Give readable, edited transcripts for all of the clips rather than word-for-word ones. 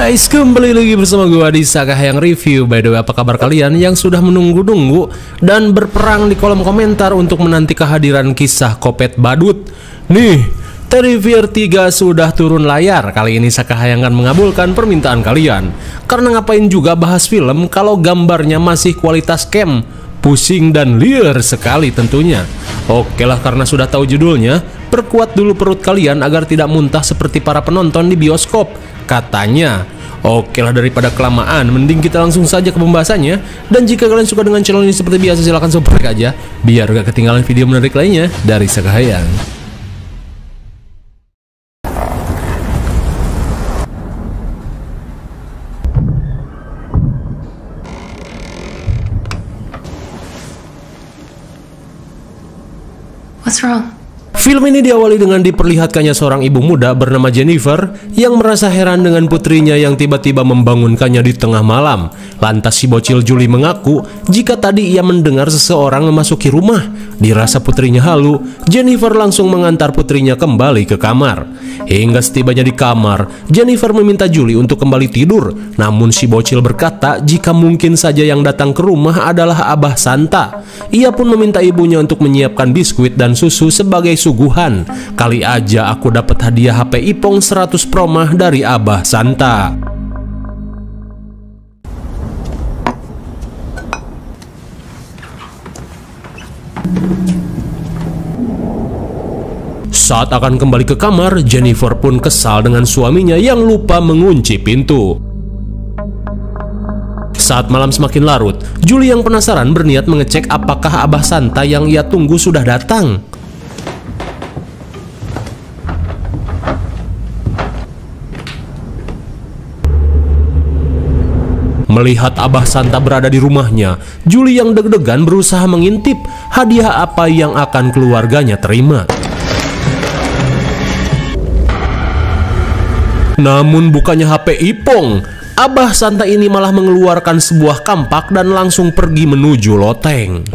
guys, kembali lagi bersama gue di Sakahayang Review. By the way, apa kabar kalian yang sudah menunggu-nunggu dan berperang di kolom komentar untuk menanti kehadiran kisah Kopet Badut? Nih, Terrifier 3 sudah turun layar. Kali ini Sakahayang akan mengabulkan permintaan kalian. Karena ngapain juga bahas film kalau gambarnya masih kualitas cam, pusing dan liar sekali tentunya. Oke lah, karena sudah tahu judulnya, perkuat dulu perut kalian agar tidak muntah seperti para penonton di bioskop katanya. Oke lah, daripada kelamaan, mending kita langsung saja ke pembahasannya. Dan jika kalian suka dengan channel ini seperti biasa, silahkan subscribe aja biar gak ketinggalan video menarik lainnya dari Sakahayang. What's wrong? Film ini diawali dengan diperlihatkannya seorang ibu muda bernama Jennifer yang merasa heran dengan putrinya yang tiba-tiba membangunkannya di tengah malam. Lantas si bocil Julie mengaku jika tadi ia mendengar seseorang memasuki rumah. Dirasa putrinya halu, Jennifer langsung mengantar putrinya kembali ke kamar. Hingga setibanya di kamar, Jennifer meminta Julie untuk kembali tidur. Namun si bocil berkata jika mungkin saja yang datang ke rumah adalah Abah Santa. Ia pun meminta ibunya untuk menyiapkan biskuit dan susu sebagai suguhan. Kali aja aku dapat hadiah HP Ipong 100 Pro mah dari Abah Santa. Saat akan kembali ke kamar, Jennifer pun kesal dengan suaminya yang lupa mengunci pintu. Saat malam semakin larut, Julie yang penasaran berniat mengecek apakah Abah Santa yang ia tunggu sudah datang. Melihat Abah Santa berada di rumahnya, Julie yang deg-degan berusaha mengintip hadiah apa yang akan keluarganya terima. Namun bukannya HP Ipong, Abah Santa ini malah mengeluarkan sebuah kampak dan langsung pergi menuju loteng.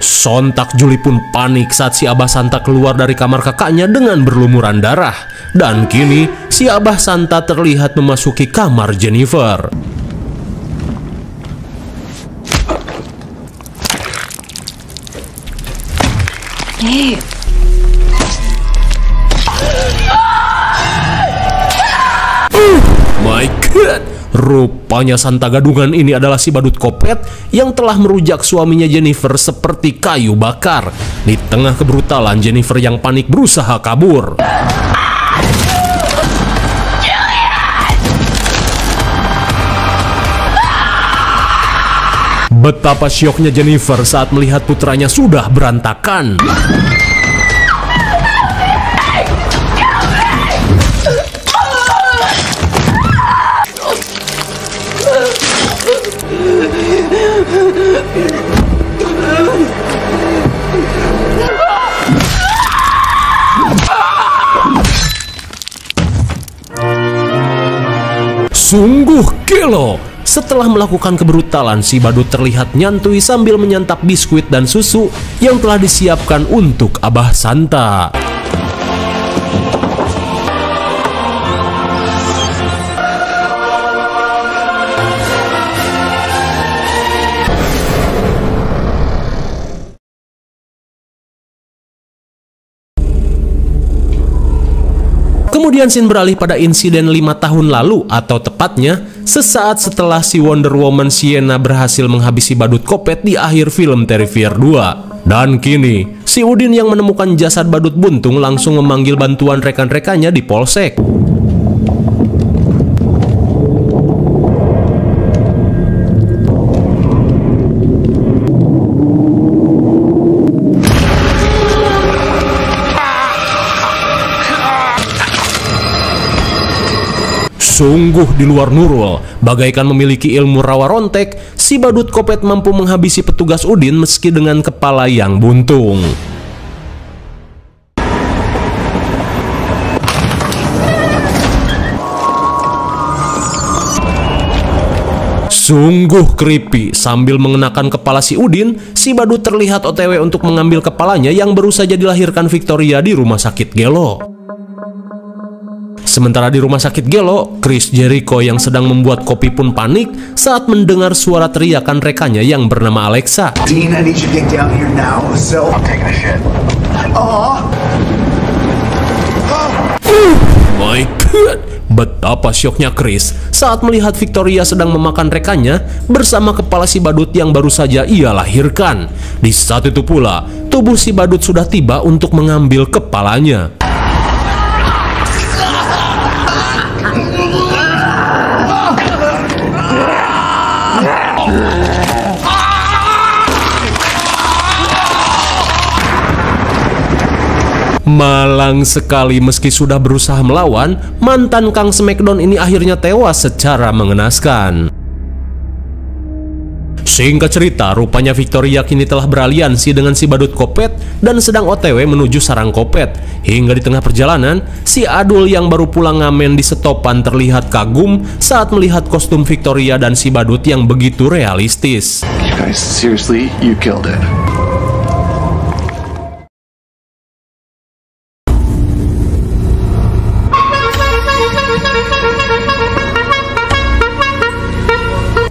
Sontak Julie pun panik saat si Abah Santa keluar dari kamar kakaknya dengan berlumuran darah. Dan kini si Abah Santa terlihat memasuki kamar Jennifer. Hey. My God, rupanya Santa gadungan ini adalah si badut Kopet yang telah merujak suaminya Jennifer seperti kayu bakar. Di tengah kebrutalan, Jennifer yang panik berusaha kabur. Betapa syoknya Jennifer saat melihat putranya sudah berantakan. Sungguh gelo. Setelah melakukan kebrutalan, si badut terlihat nyantui sambil menyantap biskuit dan susu yang telah disiapkan untuk Abah Santa. Kemudian scene beralih pada insiden 5 tahun lalu, atau tepatnya sesaat setelah si Wonder Woman Sienna berhasil menghabisi badut Kopet di akhir film Terrifier 2. Dan kini, si Udin yang menemukan jasad badut buntung langsung memanggil bantuan rekan-rekannya di polsek. Sungguh di luar nurul, bagaikan memiliki ilmu rawa rontek, si badut Kopet mampu menghabisi petugas Udin meski dengan kepala yang buntung. Sungguh creepy. Sambil mengenakan kepala si Udin, si badut terlihat OTW untuk mengambil kepalanya yang baru saja dilahirkan Victoria di rumah sakit Gelo. Sementara di rumah sakit Gelo, Chris Jericho yang sedang membuat kopi pun panik saat mendengar suara teriakan rekannya yang bernama Alexa. Dean, I need you to get down here now. So I'm taking a shit. My God, betapa syoknya Chris saat melihat Victoria sedang memakan rekannya bersama kepala si badut yang baru saja ia lahirkan. Di saat itu pula, tubuh si badut sudah tiba untuk mengambil kepalanya. Malang sekali, meski sudah berusaha melawan, mantan Kang Smackdown ini akhirnya tewas secara mengenaskan. Singkat cerita, rupanya Victoria kini telah beraliansi dengan si badut Kopet dan sedang OTW menuju sarang Kopet. Hingga di tengah perjalanan, si Adul yang baru pulang ngamen di setopan terlihat kagum saat melihat kostum Victoria dan si badut yang begitu realistis. you guys, seriously, you killed it.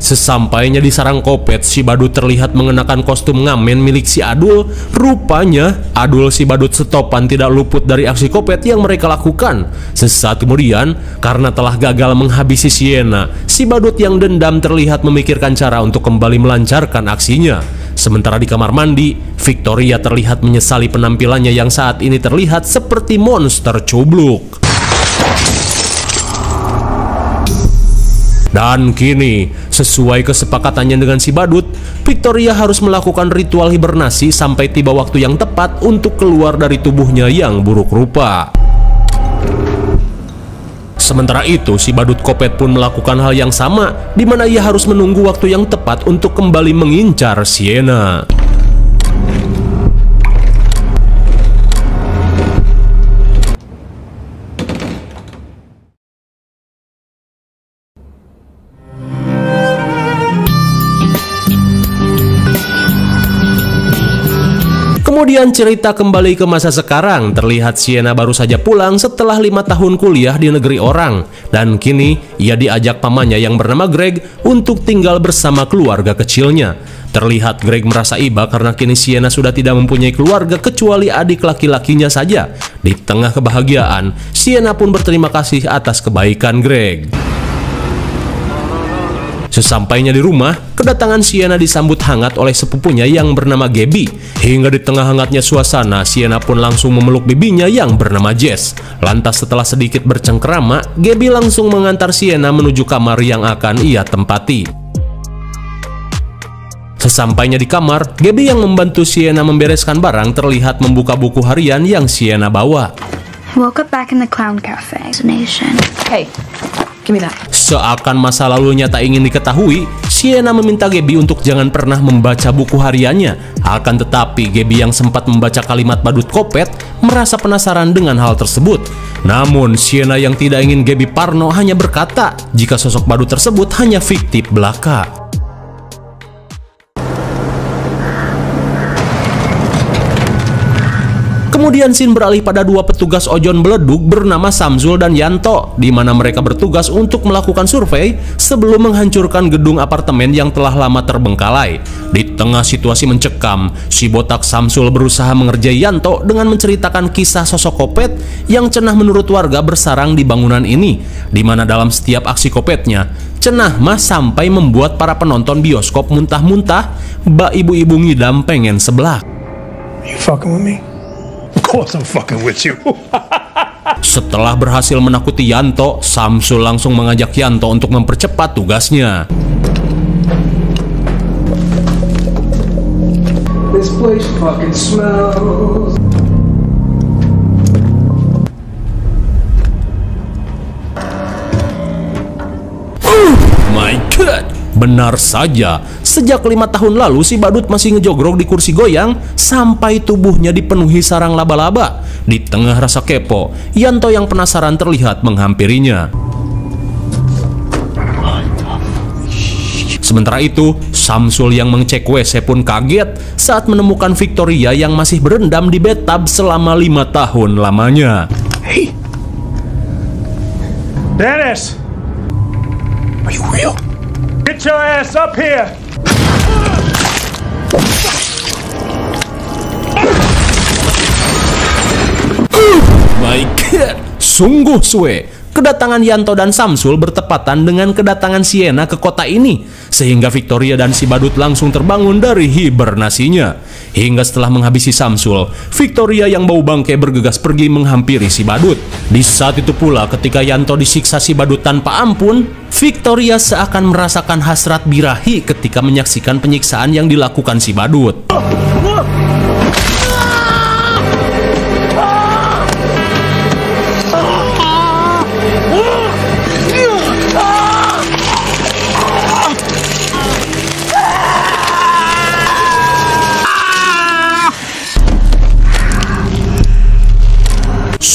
Sesampainya di sarang Kopet, si badut terlihat mengenakan kostum ngamen milik si Adul. Rupanya, Adul si badut setopan tidak luput dari aksi Kopet yang mereka lakukan. Sesaat kemudian, karena telah gagal menghabisi Sienna, si badut yang dendam terlihat memikirkan cara untuk kembali melancarkan aksinya. Sementara di kamar mandi, Victoria terlihat menyesali penampilannya yang saat ini terlihat seperti monster cubluk. Dan kini, sesuai kesepakatannya dengan si badut, Victoria harus melakukan ritual hibernasi sampai tiba waktu yang tepat untuk keluar dari tubuhnya yang buruk rupa. Sementara itu, si badut Kopet pun melakukan hal yang sama, di mana ia harus menunggu waktu yang tepat untuk kembali mengincar Sienna. Kemudian cerita kembali ke masa sekarang. Terlihat Sienna baru saja pulang setelah 5 tahun kuliah di negeri orang. Dan kini ia diajak pamannya yang bernama Greg untuk tinggal bersama keluarga kecilnya. Terlihat Greg merasa iba karena kini Sienna sudah tidak mempunyai keluarga kecuali adik laki-lakinya saja. Di tengah kebahagiaan, Sienna pun berterima kasih atas kebaikan Greg. Sesampainya di rumah, kedatangan Sienna disambut hangat oleh sepupunya yang bernama Gabby. Hingga di tengah hangatnya suasana, Sienna pun langsung memeluk bibinya yang bernama Jess. Lantas setelah sedikit bercengkerama, Gabby langsung mengantar Sienna menuju kamar yang akan ia tempati. Sesampainya di kamar, Gabby yang membantu Sienna membereskan barang terlihat membuka buku harian yang Sienna bawa. Woke up back in the clown cafe. Hey, give me that. Seakan masa lalunya tak ingin diketahui, Sienna meminta Gabby untuk jangan pernah membaca buku hariannya. Akan tetapi, Gabby yang sempat membaca kalimat badut Kopet merasa penasaran dengan hal tersebut. Namun, Sienna yang tidak ingin Gabby parno hanya berkata jika sosok badut tersebut hanya fiktif belaka. Kemudian scene beralih pada dua petugas ojon beleduk bernama Samsul dan Yanto, di mana mereka bertugas untuk melakukan survei sebelum menghancurkan gedung apartemen yang telah lama terbengkalai. Di tengah situasi mencekam, si botak Samsul berusaha mengerjai Yanto dengan menceritakan kisah sosok Kopet yang cenah menurut warga bersarang di bangunan ini, di mana dalam setiap aksi Kopetnya, cenah mah sampai membuat para penonton bioskop muntah-muntah, bak ibu-ibu ngidam pengen seblak. You fucking with me? Of course I'm fucking with you. Setelah berhasil menakuti Yanto, Samsul langsung mengajak Yanto untuk mempercepat tugasnya. This place fucking smells. My God, benar saja. Sejak 5 tahun lalu si badut masih ngejogrok di kursi goyang sampai tubuhnya dipenuhi sarang laba-laba. Di tengah rasa kepo, Yanto yang penasaran terlihat menghampirinya. Sementara itu, Samsul yang mengecek WC pun kaget saat menemukan Victoria yang masih berendam di bathtub selama 5 tahun lamanya. Hey! Dennis! Are you real? Get your ass up here! My God, sungguh suwe. Kedatangan Yanto dan Samsul bertepatan dengan kedatangan Sienna ke kota ini, sehingga Victoria dan si badut langsung terbangun dari hibernasinya. Hingga setelah menghabisi Samsul, Victoria yang bau bangkai bergegas pergi menghampiri si badut. Di saat itu pula ketika Yanto disiksa si badut tanpa ampun, Victoria seakan merasakan hasrat birahi ketika menyaksikan penyiksaan yang dilakukan si badut.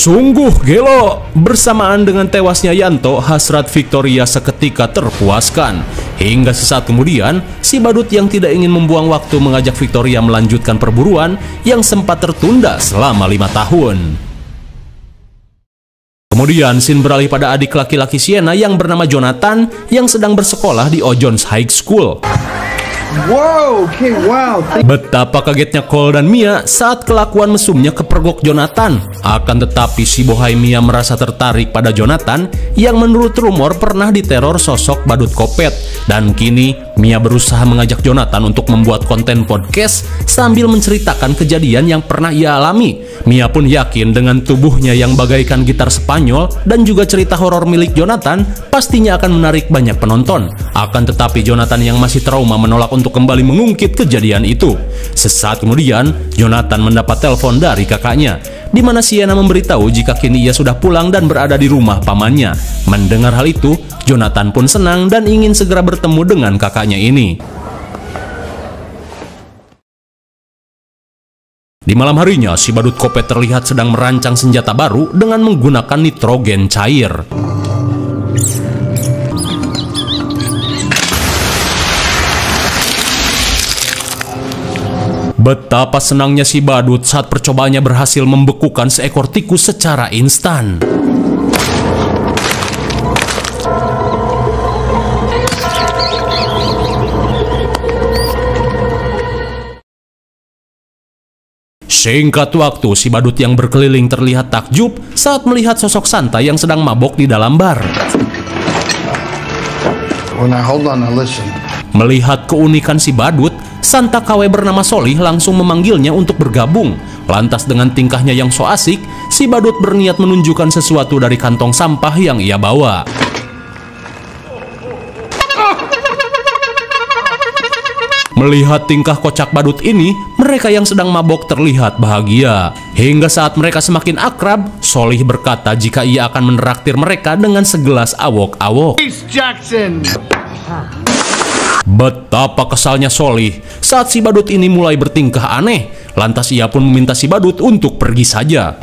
Sungguh gelo. Bersamaan dengan tewasnya Yanto, hasrat Victoria seketika terpuaskan. Hingga sesaat kemudian, si badut yang tidak ingin membuang waktu mengajak Victoria melanjutkan perburuan yang sempat tertunda selama 5 tahun. Kemudian, scene beralih pada adik laki-laki Sienna yang bernama Jonathan yang sedang bersekolah di Ojones High School. Wow, okay, wow. Betapa kagetnya Cole dan Mia saat kelakuan mesumnya kepergok Jonathan. Akan tetapi si bohai Mia merasa tertarik pada Jonathan yang menurut rumor pernah diteror sosok badut kopet. Dan kini Mia berusaha mengajak Jonathan untuk membuat konten podcast sambil menceritakan kejadian yang pernah ia alami. Mia pun yakin dengan tubuhnya yang bagaikan gitar Spanyol dan juga cerita horor milik Jonathan pastinya akan menarik banyak penonton. Akan tetapi Jonathan yang masih trauma menolak untuk kembali mengungkit kejadian itu. Sesaat kemudian, Jonathan mendapat telepon dari kakaknya, di mana Sienna memberitahu jika kini ia sudah pulang dan berada di rumah pamannya. Mendengar hal itu, Jonathan pun senang dan ingin segera bertemu dengan kakaknya ini. Di malam harinya, si badut kopet terlihat sedang merancang senjata baru dengan menggunakan nitrogen cair. Betapa senangnya si badut saat percobaannya berhasil membekukan seekor tikus secara instan. Singkat waktu, si badut yang berkeliling terlihat takjub saat melihat sosok Santa yang sedang mabok di dalam bar. Well, now hold on, now listen. Melihat keunikan si badut, Santa KW bernama Solih langsung memanggilnya untuk bergabung. Lantas dengan tingkahnya yang so asik, si badut berniat menunjukkan sesuatu dari kantong sampah yang ia bawa. Melihat tingkah kocak badut ini, mereka yang sedang mabok terlihat bahagia. Hingga saat mereka semakin akrab, Solih berkata jika ia akan menraktir mereka dengan segelas awok-awok. Jackson. Betapa kesalnya Solih saat si badut ini mulai bertingkah aneh. Lantas ia pun meminta si badut untuk pergi saja.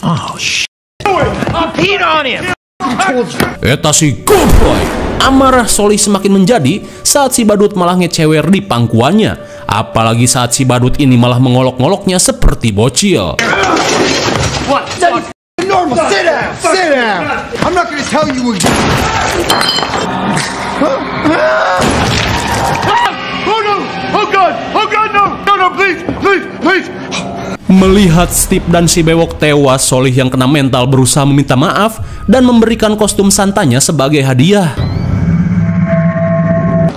Oh, shit. I peed on him! Eta si goblok. Amarah Solih semakin menjadi saat si badut malah ngecewer di pangkuannya. Apalagi saat si badut ini malah mengolok-ngoloknya seperti bocil. What? That's normal. Sit down. Sit down. I'm not gonna tell you again. Oh no! Oh God! Oh God! No! No! No! Please! Please! Please! Melihat Steve dan si bewok tewas, Solih yang kena mental berusaha meminta maaf dan memberikan kostum Santanya sebagai hadiah.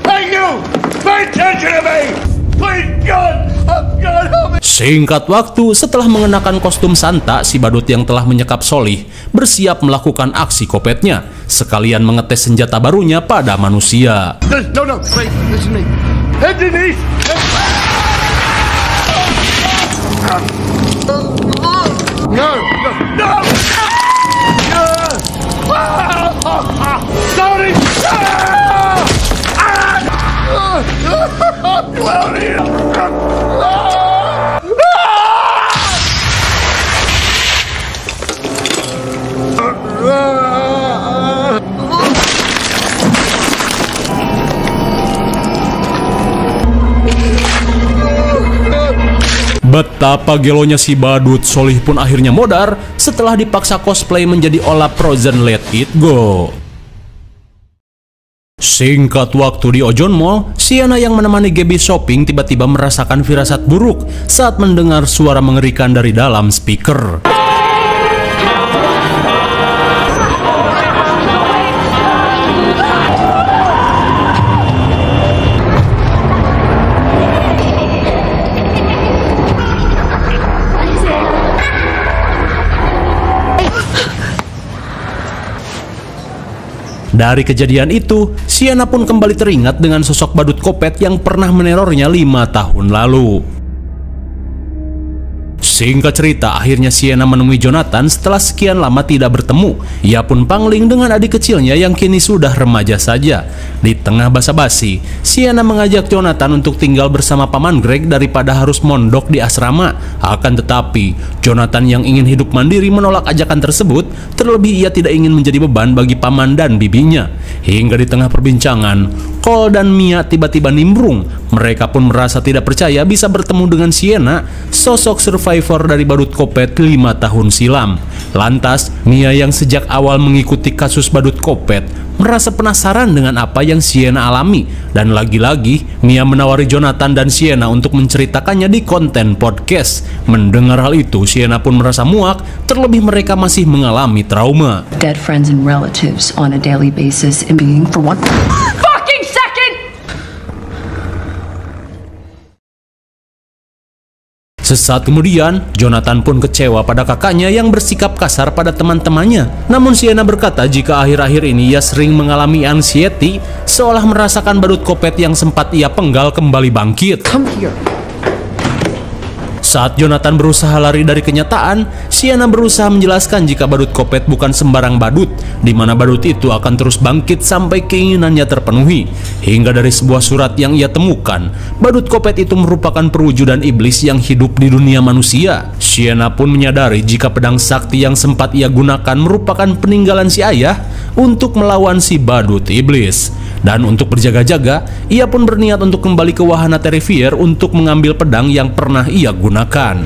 Hey you! Pay attention to me! Please God! Oh God! Help me! Singkat waktu, setelah mengenakan kostum Santa, si badut yang telah menyekap Solih bersiap melakukan aksi kopetnya, sekalian mengetes senjata barunya pada manusia. No! No! Wait! Listen to me. Hey Denise! No! No! No! Sorry! Betapa gelonya si badut, Solih pun akhirnya modar setelah dipaksa cosplay menjadi Olap Frozen Let It Go. Singkat waktu di Ojon Mall, Sienna yang menemani Gabby shopping tiba-tiba merasakan firasat buruk saat mendengar suara mengerikan dari dalam speaker. Dari kejadian itu, Sienna pun kembali teringat dengan sosok badut kopet yang pernah menerornya 5 tahun lalu. Singkat cerita, akhirnya Sienna menemui Jonathan setelah sekian lama tidak bertemu. Ia pun pangling dengan adik kecilnya yang kini sudah remaja saja. Di tengah basa-basi, Sienna mengajak Jonathan untuk tinggal bersama Paman Greg daripada harus mondok di asrama. Akan tetapi, Jonathan yang ingin hidup mandiri menolak ajakan tersebut, terlebih ia tidak ingin menjadi beban bagi paman dan bibinya. Hingga di tengah perbincangan, Cole dan Mia tiba-tiba nimbrung. Mereka pun merasa tidak percaya bisa bertemu dengan Sienna, sosok survivor dari badut kopet 5 tahun silam. Lantas, Mia yang sejak awal mengikuti kasus badut kopet merasa penasaran dengan apa yang Sienna alami, dan lagi-lagi Mia menawari Jonathan dan Sienna untuk menceritakannya di konten podcast. Mendengar hal itu, Sienna pun merasa muak, terlebih mereka masih mengalami trauma. Dead friends and relatives on a daily basis and being for one fucking second. Sesaat kemudian, Jonathan pun kecewa pada kakaknya yang bersikap kasar pada teman-temannya. Namun Sienna berkata jika akhir-akhir ini ia sering mengalami anxiety, seolah merasakan badut kopet yang sempat ia penggal kembali bangkit. Come here. Saat Jonathan berusaha lari dari kenyataan, Sienna berusaha menjelaskan jika badut kopet bukan sembarang badut, di mana badut itu akan terus bangkit sampai keinginannya terpenuhi. Hingga dari sebuah surat yang ia temukan, badut kopet itu merupakan perwujudan iblis yang hidup di dunia manusia. Sienna pun menyadari jika pedang sakti yang sempat ia gunakan merupakan peninggalan si ayah untuk melawan si badut iblis. Dan untuk berjaga-jaga, ia pun berniat untuk kembali ke wahana Terrifier untuk mengambil pedang yang pernah ia gunakan.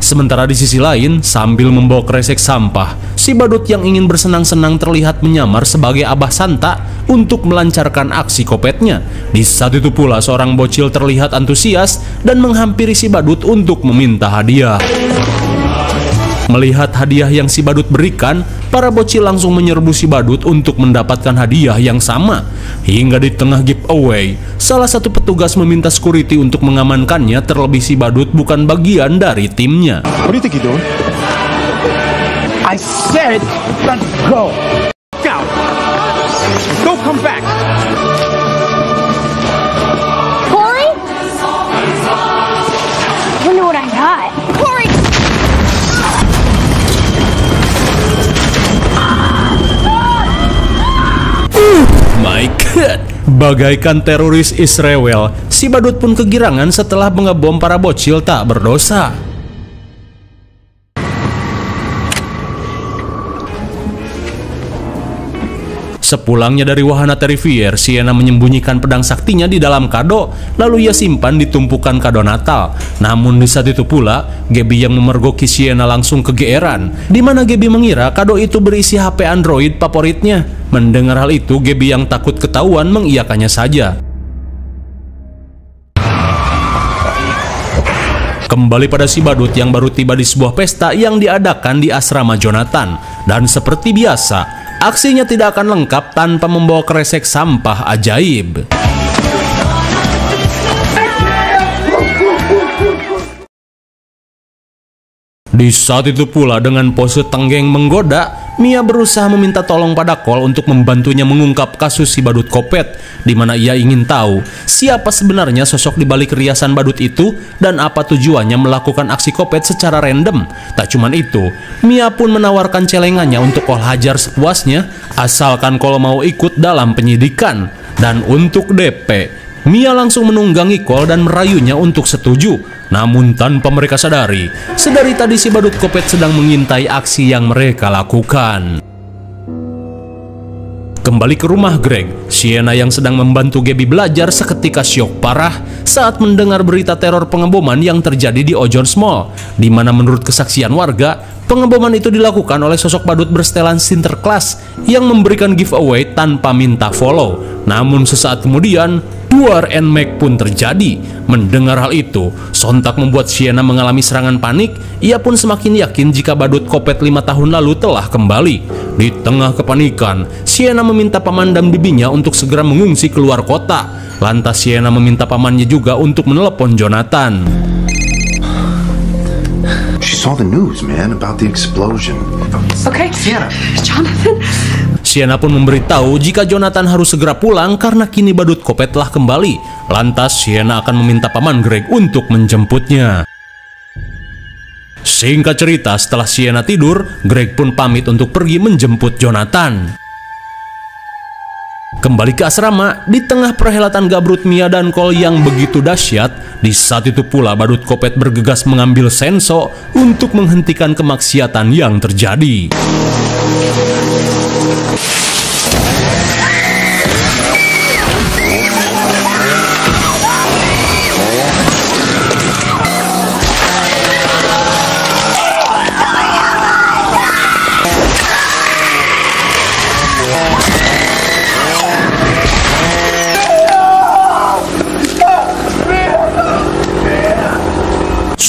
Sementara di sisi lain, sambil membawa kresek sampah, si badut yang ingin bersenang-senang terlihat menyamar sebagai Abah Santa untuk melancarkan aksi kopetnya. Di saat itu pula, seorang bocil terlihat antusias dan menghampiri si badut untuk meminta hadiah. Melihat hadiah yang si badut berikan, para bocil langsung menyerbu si badut untuk mendapatkan hadiah yang sama. Hingga di tengah giveaway, salah satu petugas meminta security untuk mengamankannya, terlebih si badut bukan bagian dari timnya. What do you think you're doing? I said, let's go. Go. Don't come back. Corey? Wonder what I got. Corey! My God, bagaikan teroris Israel, si badut pun kegirangan setelah mengebom para bocil tak berdosa. Sepulangnya dari wahana Terrifier, Sienna menyembunyikan pedang saktinya di dalam kado, lalu ia simpan di tumpukan kado Natal. Namun di saat itu pula, Gabby yang memergoki Sienna langsung kegeeran, di mana Gabby mengira kado itu berisi HP Android favoritnya. Mendengar hal itu, Gabby yang takut ketahuan mengiyakannya saja. Kembali pada si badut yang baru tiba di sebuah pesta yang diadakan di asrama Jonathan. Dan seperti biasa, aksinya tidak akan lengkap tanpa membawa kresek sampah ajaib. Di saat itu pula, dengan pose tenggeng menggoda, Mia berusaha meminta tolong pada Cole untuk membantunya mengungkap kasus si badut kopet, di mana ia ingin tahu siapa sebenarnya sosok di balik riasan badut itu dan apa tujuannya melakukan aksi kopet secara random. Tak cuman itu, Mia pun menawarkan celengannya untuk Cole hajar sepuasnya, asalkan Cole mau ikut dalam penyidikan. Dan untuk DP, Mia langsung menunggangi Cole dan merayunya untuk setuju. Namun tanpa mereka sadari, sedari tadi si badut kopet sedang mengintai aksi yang mereka lakukan. Kembali ke rumah Greg, Sienna yang sedang membantu Gabby belajar seketika syok parah saat mendengar berita teror pengeboman yang terjadi di Ojons Mall, di mana menurut kesaksian warga, pengeboman itu dilakukan oleh sosok badut bersetelan Sinterklas yang memberikan giveaway tanpa minta follow. Namun sesaat kemudian, Duar and Meg pun terjadi. Mendengar hal itu, sontak membuat Sienna mengalami serangan panik. Ia pun semakin yakin jika badut Kopet 5 tahun lalu telah kembali. Di tengah kepanikan, Sienna meminta paman dan bibinya untuk segera mengungsi keluar kota. Lantas Sienna meminta pamannya juga untuk menelepon Jonathan. She saw the news, man, about the explosion. Okay, Sienna. Jonathan. Sienna pun memberitahu jika Jonathan harus segera pulang karena kini badut Kopet telah kembali. Lantas Sienna akan meminta paman Greg untuk menjemputnya. Singkat cerita, setelah Sienna tidur, Greg pun pamit untuk pergi menjemput Jonathan. Kembali ke asrama, di tengah perhelatan Gabrut Mia dan Cole yang begitu dahsyat, di saat itu pula badut Kopet bergegas mengambil Senso untuk menghentikan kemaksiatan yang terjadi.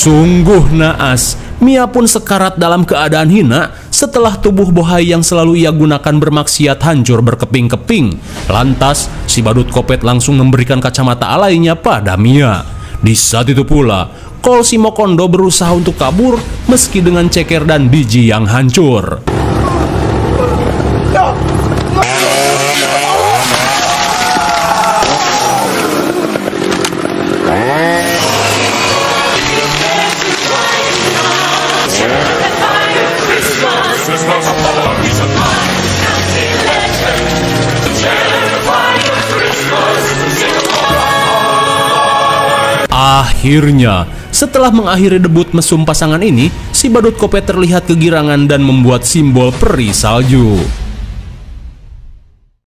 Sungguh naas, Mia pun sekarat dalam keadaan hina setelah tubuh bohai yang selalu ia gunakan bermaksiat hancur berkeping-keping. Lantas, si badut Kopet langsung memberikan kacamata alainya pada Mia. Di saat itu pula, Cole si Mokondo berusaha untuk kabur meski dengan ceker dan biji yang hancur. Akhirnya, setelah mengakhiri debut mesum pasangan ini, si badut Kopet terlihat kegirangan dan membuat simbol peri salju.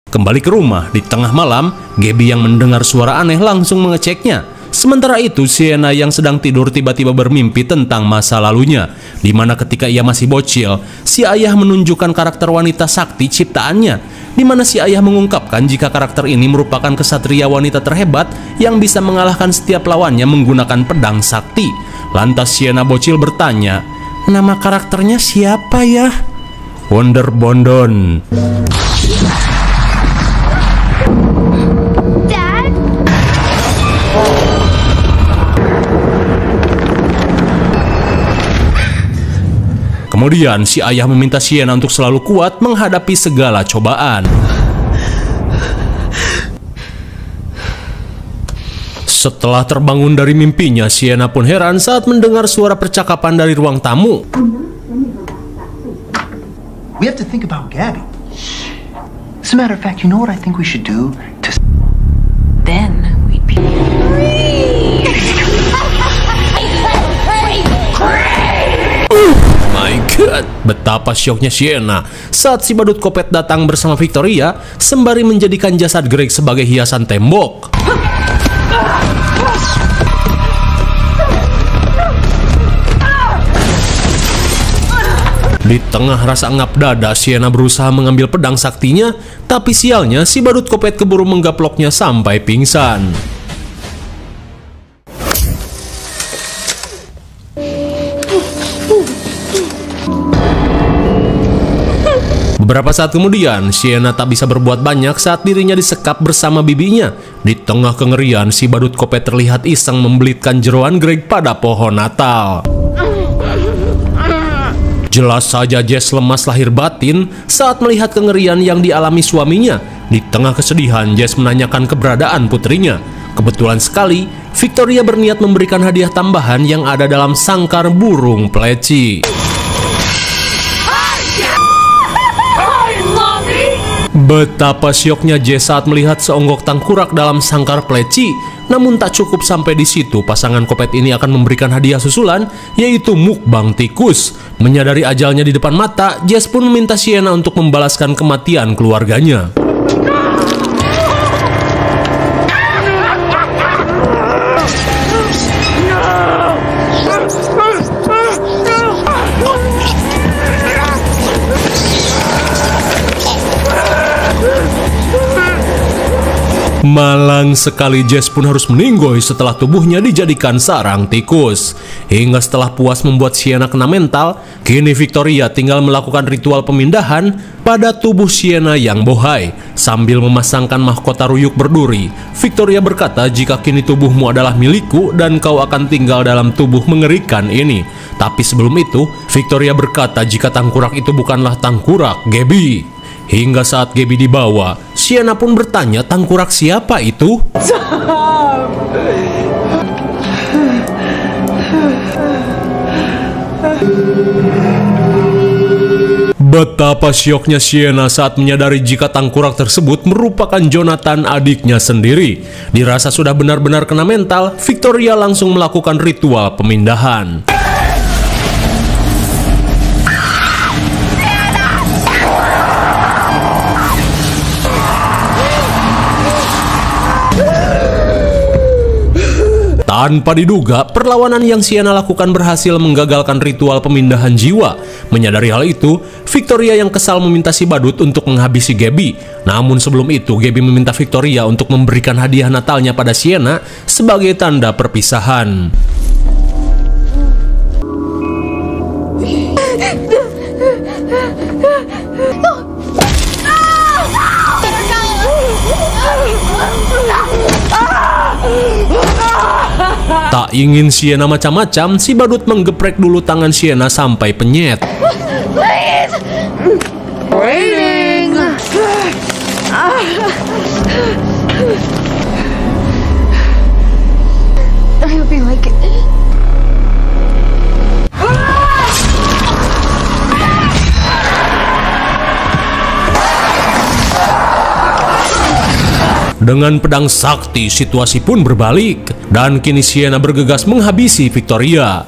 Kembali ke rumah, di tengah malam, Gabby yang mendengar suara aneh langsung mengeceknya. Sementara itu, Sienna yang sedang tidur tiba-tiba bermimpi tentang masa lalunya, di mana ketika ia masih bocil, si ayah menunjukkan karakter wanita sakti ciptaannya, di mana si ayah mengungkapkan jika karakter ini merupakan kesatria wanita terhebat yang bisa mengalahkan setiap lawannya menggunakan pedang sakti. Lantas Sienna bocil bertanya, nama karakternya siapa ya? Wonder Bondon. Kemudian si ayah meminta Sienna untuk selalu kuat menghadapi segala cobaan. Setelah terbangun dari mimpinya, Sienna pun heran saat mendengar suara percakapan dari ruang tamu. We have to think about Gabby. As a matter of fact, you know what I think we should do to... Then we'd be... My God, betapa syoknya Sienna saat si badut Kopet datang bersama Victoria sembari menjadikan jasad Greg sebagai hiasan tembok. Di tengah rasa ngap dada, Sienna berusaha mengambil pedang saktinya, tapi sialnya si badut Kopet keburu menggaploknya sampai pingsan. Beberapa saat kemudian, Sienna tak bisa berbuat banyak saat dirinya disekap bersama bibinya. Di tengah kengerian, si badut Kopet terlihat iseng membelitkan jeroan Greg pada pohon Natal. Jelas saja Jess lemas lahir batin saat melihat kengerian yang dialami suaminya. Di tengah kesedihan, Jess menanyakan keberadaan putrinya. Kebetulan sekali, Victoria berniat memberikan hadiah tambahan yang ada dalam sangkar burung pleci. Betapa syoknya Jess saat melihat seonggok tangkurak dalam sangkar pleci. Namun tak cukup sampai di situ, pasangan Kopet ini akan memberikan hadiah susulan, yaitu mukbang tikus. Menyadari ajalnya di depan mata, Jess pun meminta Sienna untuk membalaskan kematian keluarganya. Malang sekali Jess pun harus meninggoy setelah tubuhnya dijadikan sarang tikus. Hingga setelah puas membuat Sienna kena mental, kini Victoria tinggal melakukan ritual pemindahan pada tubuh Sienna yang bohai. Sambil memasangkan mahkota ruyuk berduri, Victoria berkata, jika kini tubuhmu adalah milikku dan kau akan tinggal dalam tubuh mengerikan ini. Tapi sebelum itu, Victoria berkata jika tangkurak itu bukanlah tangkurak Gabby. Hingga saat Gabby dibawa, Sienna pun bertanya tangkurak siapa itu? Betapa syoknya Sienna saat menyadari jika tangkurak tersebut merupakan Jonathan, adiknya sendiri. Dirasa sudah benar-benar kena mental, Victoria langsung melakukan ritual pemindahan. Tanpa diduga, perlawanan yang Sienna lakukan berhasil menggagalkan ritual pemindahan jiwa. Menyadari hal itu, Victoria yang kesal meminta si badut untuk menghabisi Gabby. Namun sebelum itu, Gabby meminta Victoria untuk memberikan hadiah Natalnya pada Sienna sebagai tanda perpisahan. Tak ingin Sienna macam-macam, si badut menggeprek dulu tangan Sienna sampai penyet. Please! Waiting! I hope you like it. Dengan pedang sakti, situasi pun berbalik dan kini Sienna bergegas menghabisi Victoria.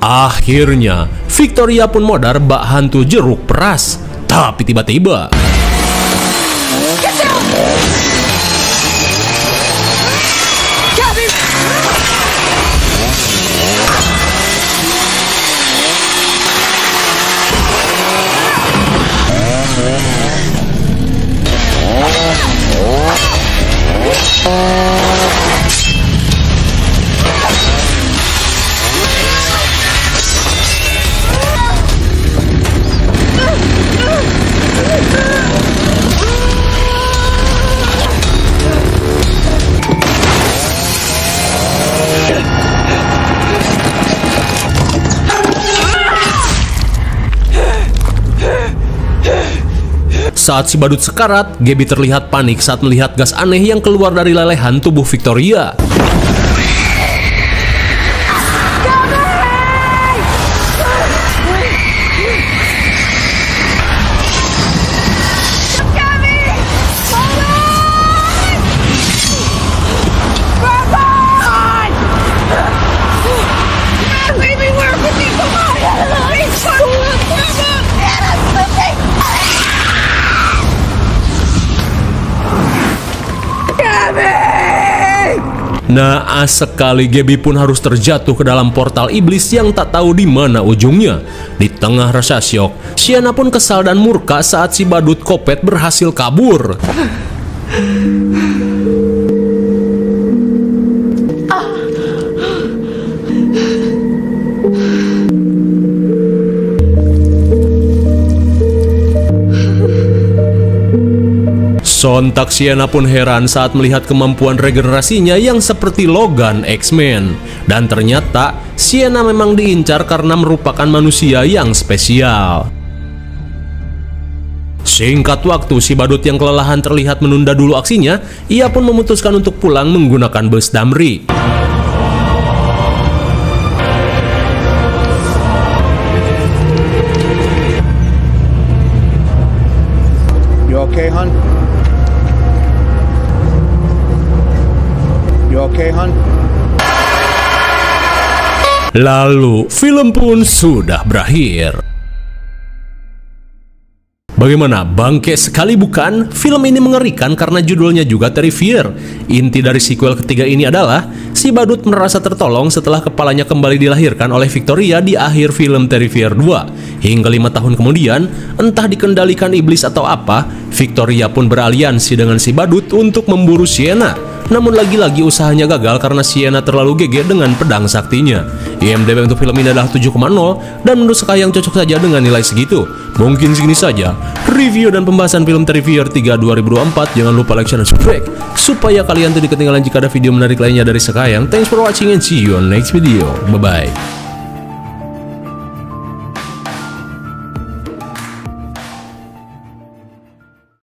Akhirnya, Victoria pun modar bak hantu jeruk peras. Tapi tiba-tiba saat si badut sekarat, Gabby terlihat panik saat melihat gas aneh yang keluar dari lelehan tubuh Victoria. Naas sekali, Gabby pun harus terjatuh ke dalam portal iblis yang tak tahu di mana ujungnya. Di tengah rasa syok, Sienna pun kesal dan murka saat si badut kopet berhasil kabur. Sontak Sienna pun heran saat melihat kemampuan regenerasinya yang seperti Logan X-Men. Dan ternyata Sienna memang diincar karena merupakan manusia yang spesial. Singkat waktu, si badut yang kelelahan terlihat menunda dulu aksinya. Ia pun memutuskan untuk pulang menggunakan bus Damri. You okay, hon? You okay, hon? Lalu, film pun sudah berakhir. Bagaimana, bangke sekali bukan? Film ini mengerikan karena judulnya juga Terrifier. Inti dari sequel ketiga ini adalah si badut merasa tertolong setelah kepalanya kembali dilahirkan oleh Victoria di akhir film Terrifier 2. Hingga 5 tahun kemudian, entah dikendalikan iblis atau apa, Victoria pun beraliansi dengan si badut untuk memburu Sienna. Namun lagi-lagi usahanya gagal karena Sienna terlalu geger dengan pedang saktinya. IMDb untuk film ini adalah 7,0 dan menurut Sekayang cocok saja dengan nilai segitu. Mungkin segini saja review dan pembahasan film Terrifier 3 2024. Jangan lupa like, share, dan subscribe supaya kalian tidak ketinggalan jika ada video menarik lainnya dari Sekayang. Thanks for watching and see you on next video. Bye-bye.